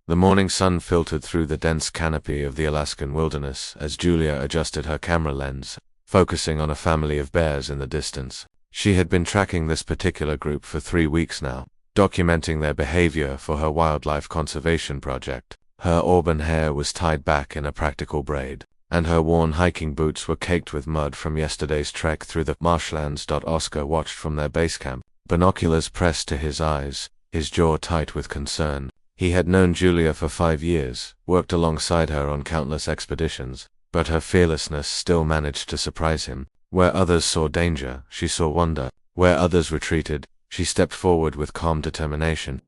The morning sun filtered through the dense canopy of the Alaskan wilderness as Julia adjusted her camera lens, focusing on a family of bears in the distance. She had been tracking this particular group for 3 weeks now, documenting their behavior for her wildlife conservation project. Her auburn hair was tied back in a practical braid, and her worn hiking boots were caked with mud from yesterday's trek through the marshlands. Oscar watched from their base camp, binoculars pressed to his eyes, his jaw tight with concern. He had known Julia for 5 years, worked alongside her on countless expeditions, but her fearlessness still managed to surprise him. Where others saw danger, she saw wonder. Where others retreated, she stepped forward with calm determination.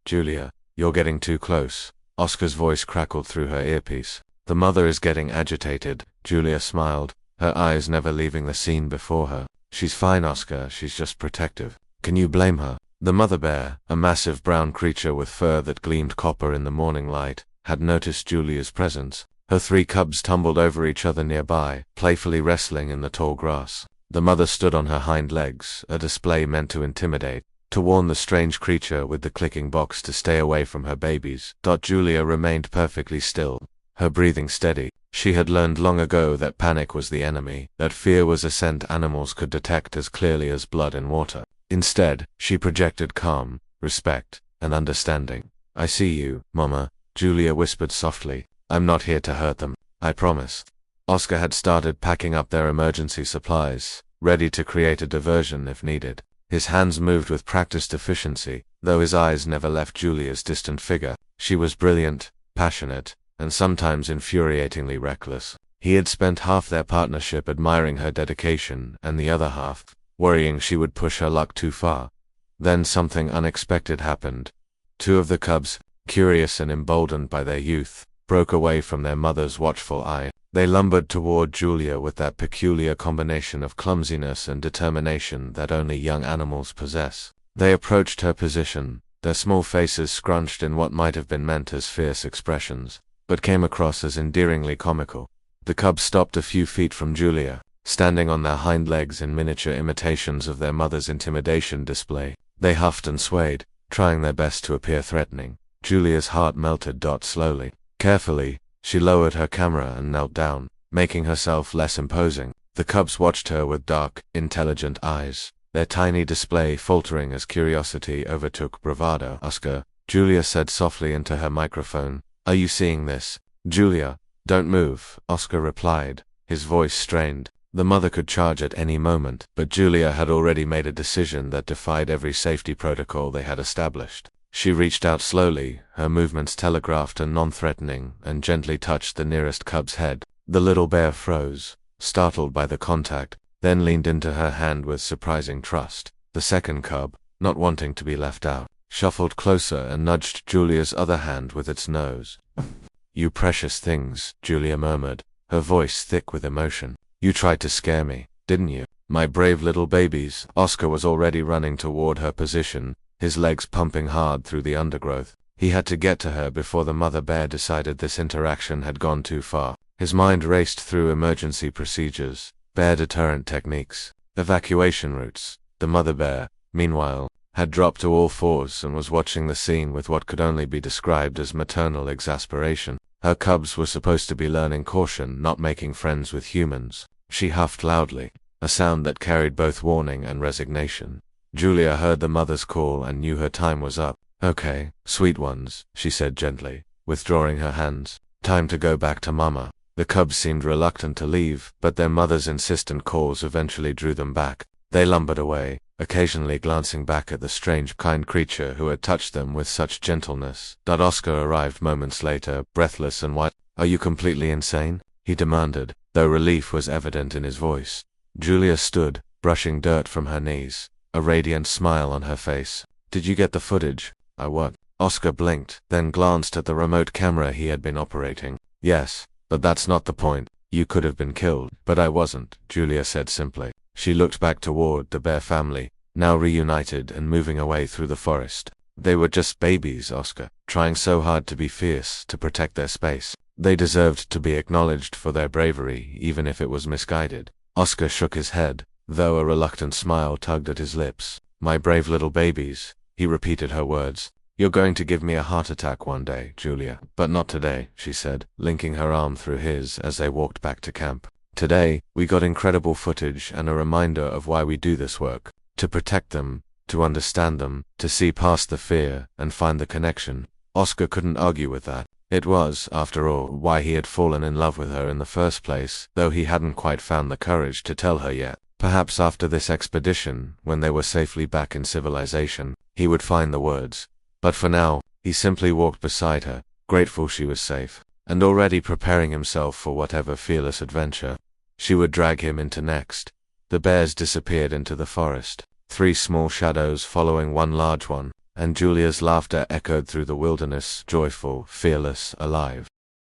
"Julia, you're getting too close." Oscar's voice crackled through her earpiece. "The mother is getting agitated." Julia smiled, her eyes never leaving the scene before her. "She's fine, Oscar, she's just protective." "Can you blame her?" The mother bear, a massive brown creature with fur that gleamed copper in the morning light, had noticed Julia's presence. Her 3 cubs tumbled over each other nearby, playfully wrestling in the tall grass. The mother stood on her hind legs, a display meant to intimidate, to warn the strange creature with the clicking box to stay away from her babies. Julia remained perfectly still, her breathing steady. She had learned long ago that panic was the enemy, that fear was a scent animals could detect as clearly as blood in water. Instead, she projected calm, respect, and understanding. "I see you, Mama," Julia whispered softly. "I'm not here to hurt them, I promise." Oscar had started packing up their emergency supplies, ready to create a diversion if needed. His hands moved with practiced efficiency, though his eyes never left Julia's distant figure. She was brilliant, passionate, and sometimes infuriatingly reckless. He had spent half their partnership admiring her dedication and the other half worrying she would push her luck too far. Then something unexpected happened. 2 of the cubs, curious and emboldened by their youth, broke away from their mother's watchful eye. They lumbered toward Julia with that peculiar combination of clumsiness and determination that only young animals possess. They approached her position, their small faces scrunched in what might have been meant as fierce expressions, but came across as endearingly comical. The cubs stopped a few feet from Julia, standing on their hind legs in miniature imitations of their mother's intimidation display. They huffed and swayed, trying their best to appear threatening. Julia's heart melted. Slowly, carefully, she lowered her camera and knelt down, making herself less imposing. The cubs watched her with dark, intelligent eyes, their tiny display faltering as curiosity overtook bravado. "Oscar," Julia said softly into her microphone, "are you seeing this?" "Julia, don't move," Oscar replied, his voice strained. The mother could charge at any moment, but Julia had already made a decision that defied every safety protocol they had established. She reached out slowly, her movements telegraphed and non-threatening, and gently touched the nearest cub's head. The little bear froze, startled by the contact, then leaned into her hand with surprising trust. The second cub, not wanting to be left out, shuffled closer and nudged Julia's other hand with its nose. "You precious things," Julia murmured, her voice thick with emotion. "You tried to scare me, didn't you? My brave little babies." Oscar was already running toward her position, his legs pumping hard through the undergrowth. He had to get to her before the mother bear decided this interaction had gone too far. His mind raced through emergency procedures, bear deterrent techniques, evacuation routes. The mother bear, meanwhile, had dropped to all fours and was watching the scene with what could only be described as maternal exasperation. Her cubs were supposed to be learning caution, not making friends with humans. She huffed loudly, a sound that carried both warning and resignation. Julia heard the mother's call and knew her time was up. "Okay, sweet ones," she said gently, withdrawing her hands. "Time to go back to Mama." The cubs seemed reluctant to leave, but their mother's insistent calls eventually drew them back. They lumbered away, occasionally glancing back at the strange, kind creature who had touched them with such gentleness. Oscar arrived moments later, breathless and white. "Are you completely insane?" he demanded, though relief was evident in his voice. Julia stood, brushing dirt from her knees, a radiant smile on her face. "Did you get the footage?" "I what?" Oscar blinked, then glanced at the remote camera he had been operating. "Yes, but that's not the point. You could have been killed." "But I wasn't," Julia said simply. She looked back toward the bear family, now reunited and moving away through the forest. "They were just babies, Oscar, trying so hard to be fierce, to protect their space. They deserved to be acknowledged for their bravery, even if it was misguided." Oscar shook his head, though a reluctant smile tugged at his lips. "My brave little babies," he repeated her words. "You're going to give me a heart attack one day, Julia, but not today," she said, linking her arm through his as they walked back to camp. "Today, we got incredible footage and a reminder of why we do this work. To protect them, to understand them, to see past the fear and find the connection." Oscar couldn't argue with that. It was, after all, why he had fallen in love with her in the first place, though he hadn't quite found the courage to tell her yet. Perhaps after this expedition, when they were safely back in civilization, he would find the words. But for now, he simply walked beside her, grateful she was safe, and already preparing himself for whatever fearless adventure she would drag him into next. The bears disappeared into the forest, 3 small shadows following one large one, and Julia's laughter echoed through the wilderness, joyful, fearless, alive.